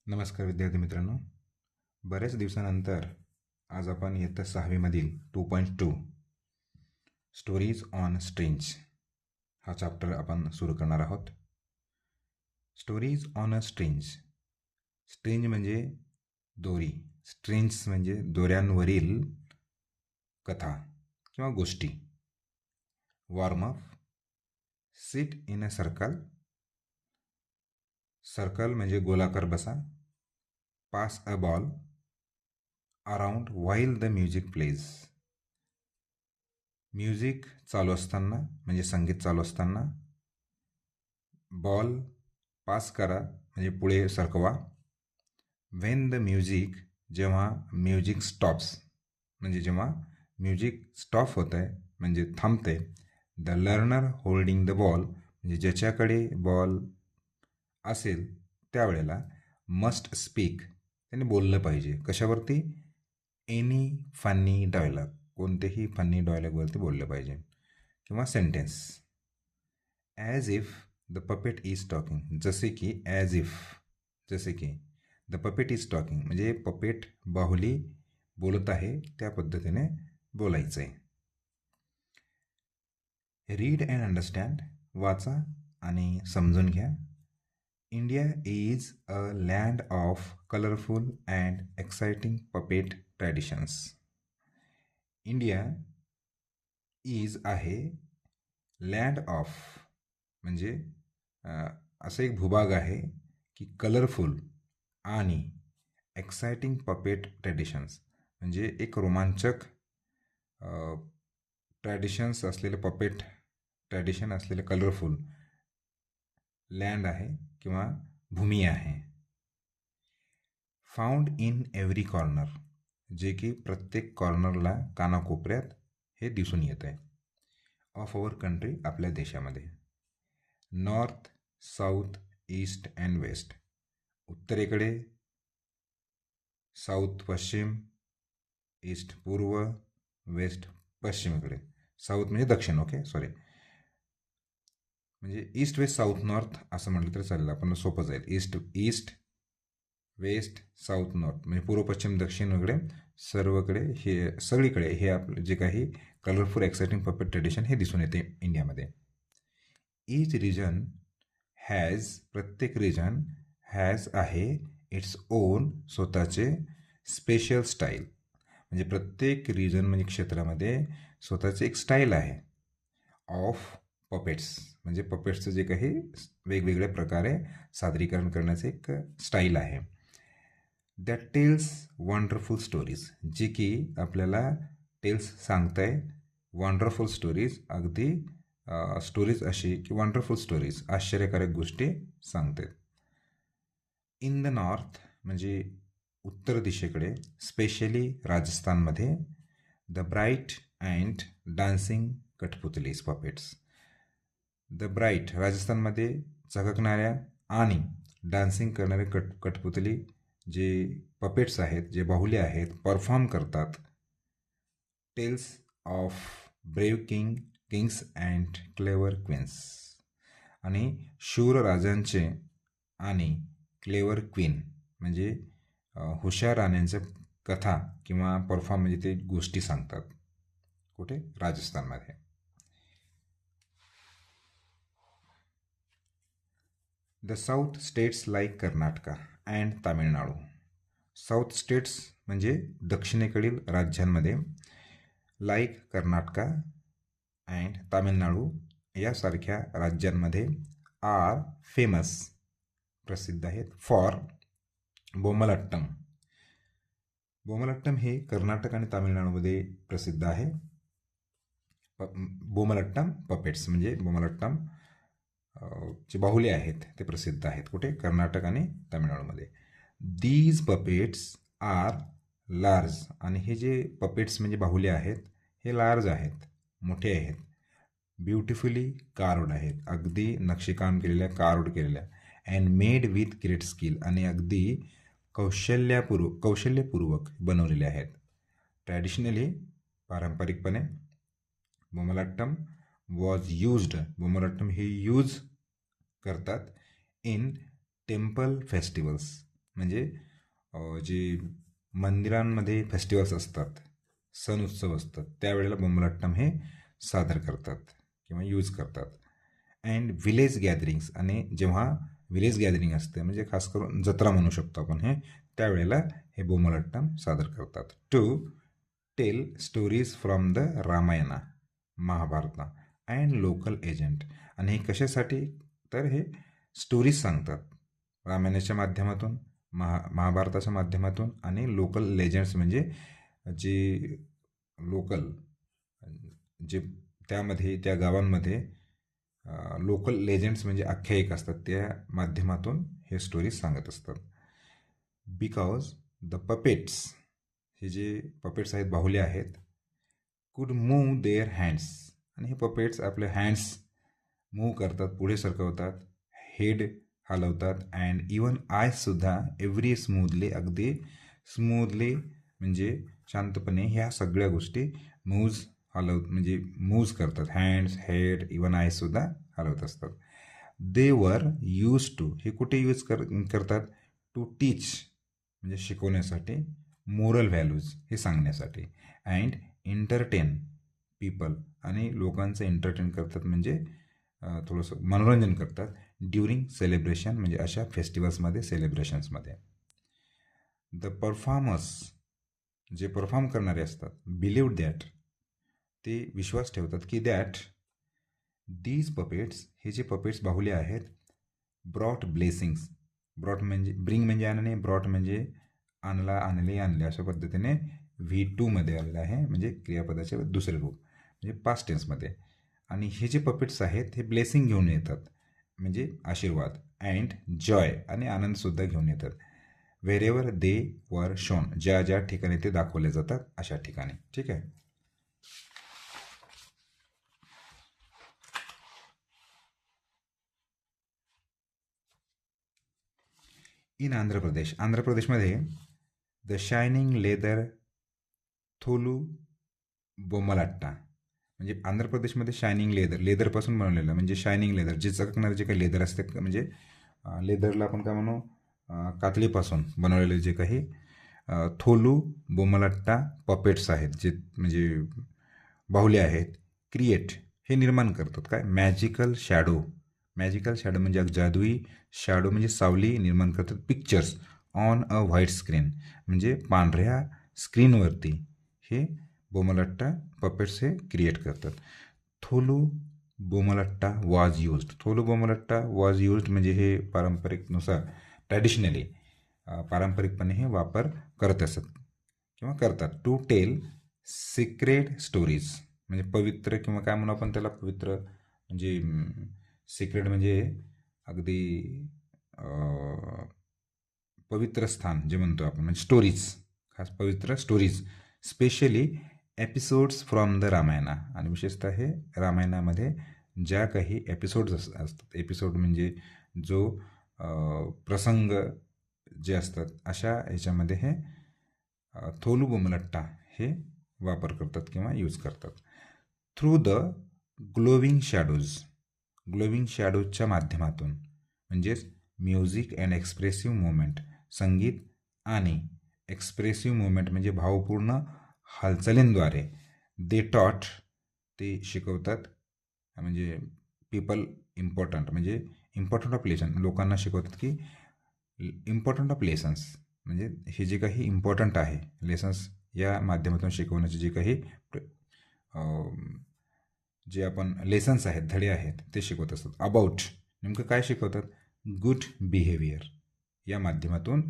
नमस्कार विद्यार्थी मित्रांनो. बऱ्याच दिवसानंतर आज आपण इयत्ता 6वीमधील 2.2 स्टोरीज ऑन स्ट्रिंग्स हा चॅप्टर आपण सुरू करणार आहोत. Stories on a strings. String म्हणजे दोरी, स्ट्रिंग्स म्हणजे दोऱ्यांवरील कथा किंवा गोष्टी. Warm up. Sit in a circle. Circle म्हणजे गोलाकार बसा. Pass a ball around while the music plays. Music चालू असताना म्हणजे संगीत चालू असताना. बॉल पास करा म्हणजे पुढे सरकवा. व्हेन द म्युझिक, जेव्हा म्युझिक स्टॉप्स म्हणजे जेव्हा म्युझिक स्टॉप होत आहे म्हणजे थांबते. The learner holding the ball म्हणजे ज्याच्याकडे बॉल असेल त्यावेळेला मस्ट स्पीक, त्याने बोललं पाहिजे. कशावरती? एनी फनी डायलॉग, कोणतेही फनी डायलॉगवरती बोललं पाहिजे किंवा sentence. As if the puppet is talking, जसे की ॲज इफ, जसे की द पपेट इज टॉकिंग म्हणजे पपेट बाहुली बोलत आहे त्या पद्धतीने बोलायचं आहे. रीड अँड अंडरस्टँड, वाचा आणि समजून घ्या. India is a land of colourful and exciting puppet traditions. India is आहे, लँड ऑफ म्हणजे असं एक भूभाग आहे की कलरफुल आणि एक्साइटिंग पपेट ट्रॅडिशन्स म्हणजे एक रोमांचक ट्रॅडिशन्स असलेले पपेट ट्रॅडिशन असलेले कलरफुल लँड आहे किंवा भूमी आहे. फाउंड इन एव्हरी कॉर्नर, जे की प्रत्येक कॉर्नरला, कानाकोपऱ्यात हे दिसून येत आहे. ऑफ अवर कंट्री, आपल्या देशामध्ये. North, south, east and west, उत्तरेकडे, साऊथ पश्चिम, ईस्ट पूर्व, वेस्ट पश्चिमेकडे. साऊथ म्हणजे दक्षिण, ओके सॉरी, म्हणजे ईस्ट वेस्ट साऊथ नॉर्थ असं म्हटलं तरी चालेल, आपण सोपं जाईल. ईस्ट वेस्ट साऊथ नॉर्थ म्हणजे पूर्व पश्चिम दक्षिण वगैरे सर्वकडे हे, सगळीकडे हे आपलं जे काही कलरफुल एक्साइटिंग पपेट ट्रेडिशन हे दिसून येते इंडियामध्ये. ईच रिजन हॅज, प्रत्येक रिजन हॅज आहे इट्स ओन, स्वतःचे स्पेशल स्टाईल म्हणजे प्रत्येक रिजन म्हणजे क्षेत्रामध्ये स्वतःचे एक स्टाईल आहे. ऑफ पपेट्स म्हणजे पपेट्सचं जे काही वेगवेगळ्या प्रकारे सादरीकरण करण्याचे एक स्टाईल आहे. दॅट टेल्स वंडरफुल स्टोरीज, जे की आपल्याला टेल्स सांगताय वंडरफुल स्टोरीज, अगदी स्टोरीज अशी की वंडरफुल स्टोरीज, आश्चर्यकारक गोष्टी सांगते. इन द नॉर्थ म्हणजे उत्तर दिशेकडे, स्पेशली राजस्थानमध्ये. द ब्राईट अँड डान्सिंग कठपुतलीज पपेट्स. द ब्राईट राजस्थानमध्ये चककणाऱ्या आणि डान्सिंग करणारे कठपुतली जे पपेट्स आहेत, जे बाहुले आहेत, परफॉर्म करतात. Tales of brave kings and clever queens, आणि शूर राजांचे आणि क्लेवर क्वीन म्हणजे हुशार राण्यांच्या कथा किंवा परफॉर्म म्हणजे ते गोष्टी सांगतात. कुठे? राजस्थानमध्ये. The south states like Karnataka and Tamil Nadu. South states म्हणजे दक्षिणेकडील राज्यांमध्ये, लाईक कर्नाटका अँड तामिळनाडू यासारख्या राज्यांमध्ये, आर फेमस प्रसिद्ध आहेत, फॉर बोमलट्टम. बोमलट्टम हे कर्नाटक आणि तामिळनाडूमध्ये प्रसिद्ध आहे. बोमलट्टम पपेट्स म्हणजे बोमलट्टम जे बाहुले आहेत ते प्रसिद्ध आहेत. कुठे? कर्नाटक आणि तामिळनाडूमध्ये. दीज पपेट्स आर लार्ज, आणि हे जे पपेट्स म्हणजे बाहुले आहेत हे लार्ज आहेत, मोठे आहेत. ब्युटिफुली कार्वड आहेत, अगदी नक्षीकाम केलेल्या, कार्वड केलेल्या. And made with great skill, आणि अगदी कौशल्यपूर्वक बनवलेले आहेत. ट्रॅडिशनली, पारंपरिकपणे, बोमलट्टम वॉज यूज्ड, बोमलट्टम हे यूज करतात इन टेम्पल फेस्टिवल्स, म्हणजे जे मंदिरांमध्ये फेस्टिवल्स असतात, सण उत्सव असतात, त्यावेळेला बोंबलाट्टम हे सादर करतात किंवा यूज करतात. अँड विलेज गॅदरिंग्स, आणि जेव्हा विलेज गॅदरिंग असते म्हणजे खास करून जत्रा म्हणू शकतो आपण हे, त्यावेळेला हे बोंबलाट्टम सादर करतात. To tell stories from the Ramayana, Mahabharata and local agent. आणि हे कशासाठी, तर हे स्टोरीज सांगतात रामायणाच्या माध्यमातून, महाभारताच्या माध्यमातून, आणि लोकल लेजंड्स म्हणजे जे लोकल, जे त्यामध्ये त्या गावांमध्ये लोकल लेजंड्स म्हणजे आख्यायिक असतात, त्या माध्यमातून हे स्टोरीज सांगत असतात. बिकॉज द पपेट्स, हे जे पपेट्स आहेत, बाहुले आहेत, कुड मूव देअर हँड्स, आणि हे पपेट्स आपले हँड्स मूव करतात, पुढे सरकवतात, हेड हलवतात, अँड इवन आयसुद्धा एव्हरी स्मूथली, अगदी स्मूथली म्हणजे शांतपणे ह्या सगळ्या गोष्टी म्हणजे मूव्ज करतात. हँड्स, हेड, इवन आयसुद्धा हलवत असतात. दे वर यूज टू, हे कुठे यूज करतात, टू टीच म्हणजे शिकवण्यासाठी, मोरल व्हॅल्यूज हे सांगण्यासाठी, अँड एंटरटेन पीपल, आणि लोकांचं एंटरटेन करतात म्हणजे थोडंसं मनोरंजन करतात, ड्युरिंग सेलिब्रेशन म्हणजे अशा फेस्टिवल्समध्ये, सेलिब्रेशन्समध्ये. द परफॉर्मर्स, जे परफॉर्म करणारे असतात, बिलीव्ह दॅट, ते विश्वास ठेवतात की दॅट दीज पपेट्स, हे जे पपेट्स बाहुले आहेत, ब्रॉट ब्लेसिंग्स, ब्रॉट म्हणजे ब्रिंग म्हणजे आणणे, ब्रॉट म्हणजे आणला, आणले, आणले, अशा पद्धतीने V2 मध्ये आलेलं आहे, म्हणजे क्रियापदाचे दुसरे रूप म्हणजे पास्ट टेन्समध्ये. आणि हे जे पपेट्स आहेत हे ब्लेसिंग घेऊन येतात म्हणजे आशीर्वाद, अँड जॉय, आणि आनंदसुद्धा घेऊन येतात. व्हेरेवर दे वर शोन, ज्या ज्या ठिकाणी ते दाखवले जातात अशा ठिकाणी. ठीक आहे. इन आंध्र प्रदेश, आंध्र प्रदेशमध्ये द शायनिंग लेदर थोलू बोमलाट्टा, म्हणजे आंध्र प्रदेशमध्ये शायनिंग लेदर, लेदरपासून बनवलेलं म्हणजे शायनिंग लेदर, जे चकणारे जे काही लेदर असते, म्हणजे लेदरला आपण काय म्हणू, कातळीपासून बनवलेले जे काही थोलू बोमलाट्टा पपेट्स आहेत, जे म्हणजे बाहुले आहेत, क्रिएट, हे निर्माण करतात काय, मॅजिकल शॅडो, मॅजिकल शॅडो म्हणजे जादुई शॅडो म्हणजे सावली निर्माण करतात, pictures on a white screen म्हणजे पांढऱ्या स्क्रीनवरती हे बोमलाट्टा पपेट्स हे क्रिएट करतात. Tholu बोमलाट्टा was used, Tholu बोमलाट्टा was used म्हणजे हे पारंपरिकनुसार, ट्रॅडिशनली पारंपरिकपणे हे वापर करत असत किंवा करतात. टू टेल सिक्रेट स्टोरीज म्हणजे पवित्र, किंवा काय म्हणू आपण त्याला, पवित्र म्हणजे सिक्रेट म्हणजे अगदी पवित्र स्थान जे म्हणतो आपण, म्हणजे स्टोरीज, खास पवित्र stories, specially episodes from the Ramayana, आणि विशेषतः हे रामायणामध्ये ज्या काही एपिसोड्स असतात, एपिसोड म्हणजे जो प्रसंग जे असतात, अशा ह्याच्यामध्ये हे थोलू बोमलाट्टा हे वापर करतात किंवा यूज करतात. Through the glowing shadows, glowing शॅडोजच्या माध्यमातून, म्हणजेच म्युझिक अँड एक्सप्रेसिव्ह मुवमेंट, संगीत आणि एक्सप्रेसिव्ह मुवमेंट म्हणजे भावपूर्ण हालचालींद्वारे, दे टॉट, ते शिकवतात, म्हणजे पीपल इम्पॉर्टंट म्हणजे इम्पॉर्टंट ऑफ लेसन, लोकांना शिकवतात की इम्पॉर्टंट ऑफ लेसन्स म्हणजे हे जे काही इम्पॉर्टंट आहे, लेसन्स या माध्यमातून शिकवण्याचे जे काही जे आपण लेसन्स आहेत, धडे आहेत, ते शिकवत असतात. अबाउट, नेमकं काय शिकवतात, गुड बिहेवियर, या माध्यमातून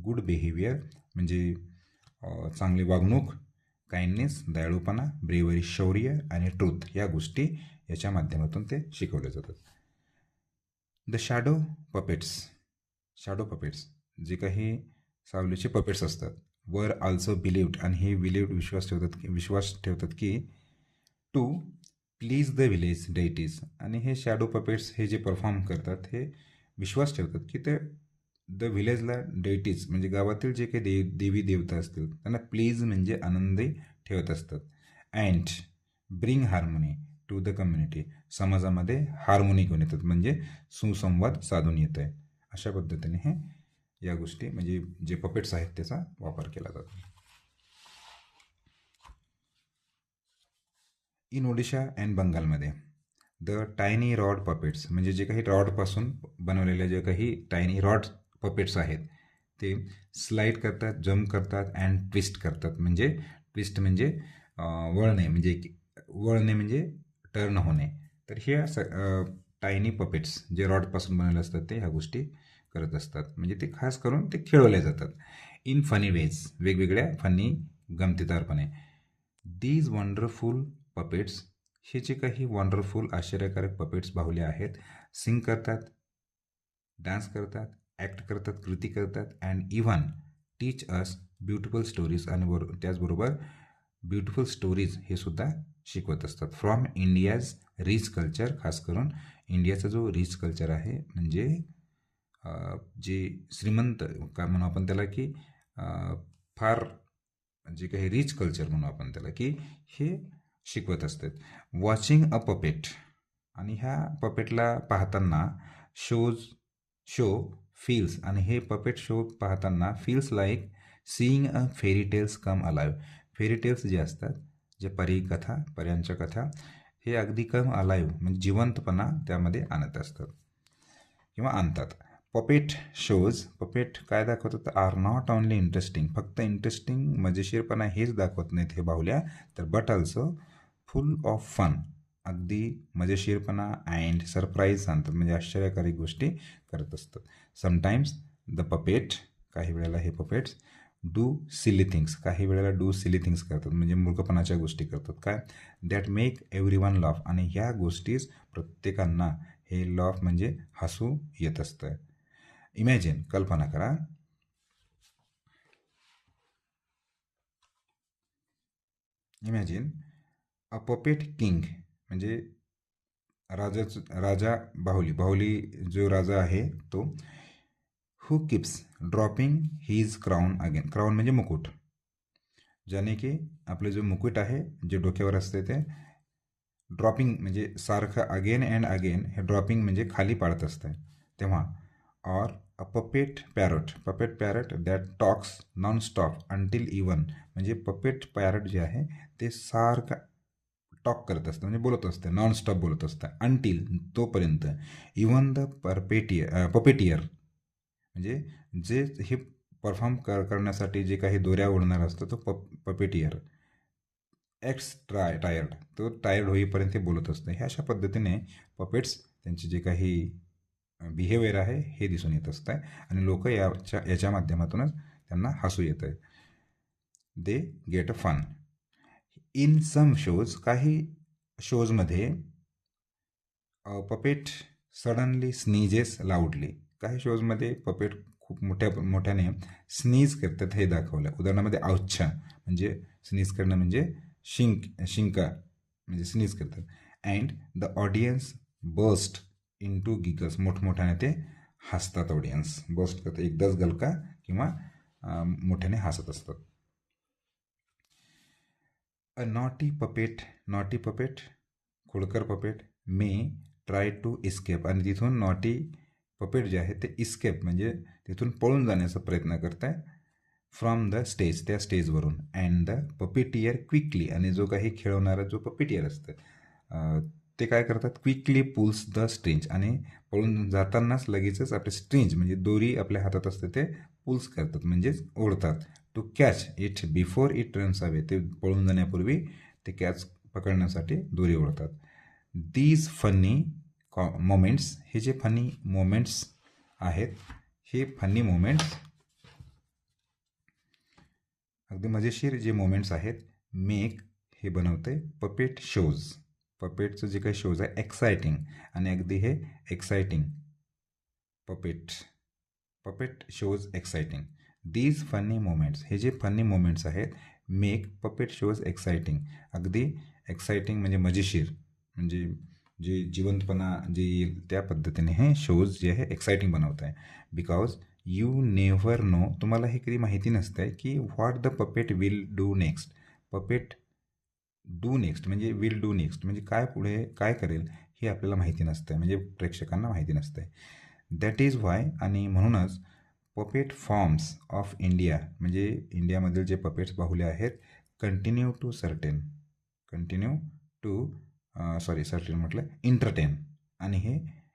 गुड बिहेवियर म्हणजे चांगली वागणूक, काइंडनेस, दयाळूपणा, ब्रेवरी, शौर्य, आणि ट्रूथ, या गोष्टी याच्या माध्यमातून ते शिकवले जातात. The shadow puppets, shadow puppets जे काही सावलीचे पपेट्स असतात, वर आल्सो बिलीव्ड, आणि हे बिलीव्ड विश्वास ठेवतात की to please the village deities, आणि हे शॅडो पपेट्स हे जे परफॉर्म करतात हे विश्वास ठेवतात की ते द विलेजला डेटीज म्हणजे गावातील जे काही देवी देवता असतील त्यांना प्लीज म्हणजे आनंदी ठेवत असतात. And bring harmony to the community, समाजामध्ये हार्मोनी घेऊन येतात म्हणजे सुसंवाद साधून येत आहे. अशा पद्धतीने हे या गोष्टी म्हणजे जे पपेट्स आहेत त्याचा वापर केला जातो. इन ओडिशा अँड बंगालमध्ये द टायनी रॉड पपेट्स म्हणजे जे काही रॉडपासून बनवलेले जे काही टायनी रॉड पपेट्स आहेत ते स्लाईड करतात, जम्प करतात अँड ट्विस्ट करतात. म्हणजे ट्विस्ट म्हणजे वळणे म्हणजे टर्न होणे. तर ह्या टायनी पपेट्स जे रॉडपासून बनवले असतात ते ह्या गोष्टी करत असतात. म्हणजे ते खास करून ते खेळवले जातात इन फनी वेज, वेगवेगळ्या फनी गमतीदारपणे. दीज वंडरफुल पपेट्स हे जे काही वंडरफुल आश्चर्यकारक पपेट्स बाहुले आहेत, सिंग करतात, डान्स करतात, ॲक्ट करतात, कृती करतात and even teach us beautiful stories आणि त्याचबरोबर ब्युटिफुल स्टोरीज हे सुद्धा शिकवत असतात फ्रॉम इंडियाज रिच कल्चर. खास करून इंडियाचा जो रिच कल्चर आहे म्हणजे जे श्रीमंत काय म्हणू आपण त्याला की फार जे काही रिच कल्चर म्हणू आपण त्याला की हे शिकवत असतात. वॉचिंग अ पपेट आणि ह्या पपेटला पाहताना शो फील्स आणि हे पपेट शो पाहताना फील्स लाईक सीईंग अ फेरी टेल्स कम अलाइव्ह. फेरी टेल्स जे असतात, जे पर्यांच्या कथा हे अगदी कम अलाइव्ह म्हणजे जिवंतपणा त्यामध्ये आणत असतात किंवा आणतात. पपेट काय दाखवतात, आर नॉट ओनली इंटरेस्टिंग, फक्त इंटरेस्टिंग मजेशीरपणा हेच दाखवत नाहीत हे बाहुल्या, तर but also full of fun, अगदी मजेशीरपणा अँड सरप्राईज आणतात म्हणजे आश्चर्यकारी गोष्टी करत असतात. समटाईम्स द पपेट, काही वेळेला हे पपेट्स डू सिली थिंग्स, काही वेळेला डू सिली थिंग्स करतात म्हणजे मूर्खपणाच्या गोष्टी करतात काय, that make every one loaf, आणि ह्या गोष्टीच प्रत्येकांना हे लॉफ म्हणजे हसू येत असतं. इमॅजिन, कल्पना करा, इमॅजिन अ पपेट किंग म्हणजे राजा बाहुली जो राजा आहे तो, who keeps dropping his crown again, crown म्हणजे मुकुट, ज्याने की आपले जो मुकुट आहे जे डोक्यावर असते ते ड्रॉपिंग म्हणजे सारखं अगेन अँड अगेन हे ड्रॉपिंग म्हणजे खाली पाडत असतं तेव्हा. Or a puppet parrot that talks non stop until even, म्हणजे पपेट पॅरट जे आहे ते सारखं टॉक करत असतं म्हणजे बोलत असतं, नॉन स्टॉप बोलत असतं, अंटिल तोपर्यंत, इवन द पपेटियर म्हणजे जे हे परफॉर्म करण्यासाठी जे काही दोऱ्या ओढणार असतं तो पपेटियर टायर्ड, तो टायर्ड होईपर्यंत ते बोलत असतं. ह्या अशा पद्धतीने पपेट्स त्यांचे जे काही बिहेवियर आहे हे दिसून येत असतं आणि लोक याच्या माध्यमातूनच त्यांना हसू येतं आहे. They get a fun. In some shows, काही शोजमध्ये पपेट सडनली स्नीजेस लाऊडली, काही शोजमध्ये पपेट खूप मोठ्याने स्नीज करतात हे दाखवलं. उदाहरणामध्ये औच्छा म्हणजे स्नीज करणं म्हणजे शिंका म्हणजे स्नीज करतात. And the audience burst into giggles, मोठमोठ्याने ते हसतात, ऑडियन्स बस्ट करतात, एकदाच गलका किंवा मोठ्याने हसत असतात. अ नॉटी पपेट खोडकर puppet may try to escape, आणि तिथून नॉटी पपेट जे आहे ते इस्केप म्हणजे तिथून पळून जाण्याचा प्रयत्न करत आहे फ्रॉम द स्टेज, त्या स्टेजवरून. अँड द पपेटियर क्विकली, आणि जो काही खेळवणारा जो पपेटियर असतं ते काय करतात, क्विकली पुल्स द स्ट्रिंज, आणि पळून जातानाच लगेचच आपले स्ट्रिंज म्हणजे दोरी आपल्या हातात असते ते पुल्स करतात म्हणजेच ओढतात. To catch it before it runs away, ते पळून जाण्यापूर्वी ते कॅच पकडण्यासाठी दोरी ओढतात. दीज फनी मोमेंट्स, हे जे फनी मोमेंट्स आहेत हे फनी मोमेंट्स अगदी मजेशीर जे मोमेंट्स आहेत मेक, हे बनवते पपेट शोज, पपेटचं जे काही शोज आहे एक्साइटिंग, आणि अगदी हे exciting puppet shows exciting. These funny moments, हे जे फनी मोमेंट्स आहेत मेक पपेट शोज एक्साइटिंग, अगदी एक्साइटिंग म्हणजे मजेशीर म्हणजे जे जिवंतपणा जे येईल त्या पद्धतीने हे शोज जे आहे एक्साइटिंग बनवत आहे. बिकॉज यू नेव्हर नो, तुम्हाला हे कधी माहिती नसतं आहे की what the puppet will do next. Puppet do next म्हणजे विल डू नेक्स्ट म्हणजे काय पुढे काय करेल हे आपल्याला माहिती नसतं आहे, म्हणजे प्रेक्षकांना माहिती नसतं आहे. दॅट इज व्हाय, आणि म्हणूनच पपेट फॉर्म्स ऑफ इंडिया म्हणजे इंडियामधील जे पपेट्स बाहुले आहेत कंटिन्यू टू सर्टेन म्हटलं इंटरटेन, आणि हे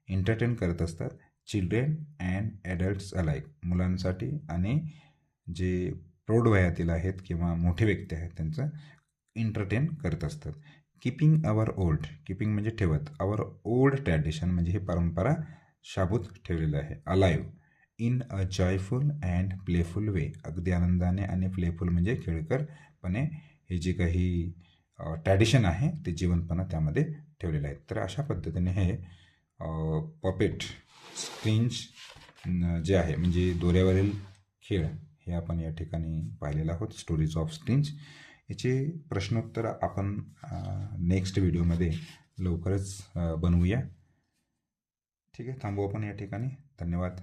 एंटरटेन करत असतात चिल्ड्रेन अँड ॲडल्ट्स अलाइक, मुलांसाठी आणि जे प्रौढ वयातील आहेत किंवा मोठे व्यक्ती आहेत त्यांचं एंटरटेन करत असतात. कीपिंग म्हणजे ठेवत, आवर ओल्ड ट्रॅडिशन म्हणजे ही परंपरा शाबूत ठेवलेलं आहे. Alive in a joyful and playful way, अगदी आनंदाने आणि प्लेफुल म्हणजे खेळकरपणे हे जे काही ट्रॅडिशन आहे ते जिवंतपणा त्यामध्ये ठेवलेलं आहे. तर अशा पद्धतीने हे पपेट स्क्रीन्ज जे आहे म्हणजे दोऱ्यावरील खेळ हे आपण या ठिकाणी पाहिलेलं आहोत. स्टोरीज ऑफ स्क्रीन्ज याचे प्रश्नोत्तर आपण नेक्स्ट व्हिडिओमध्ये लवकरच बनवूया. ठीक आहे, थांबू आपण या ठिकाणी. धन्यवाद.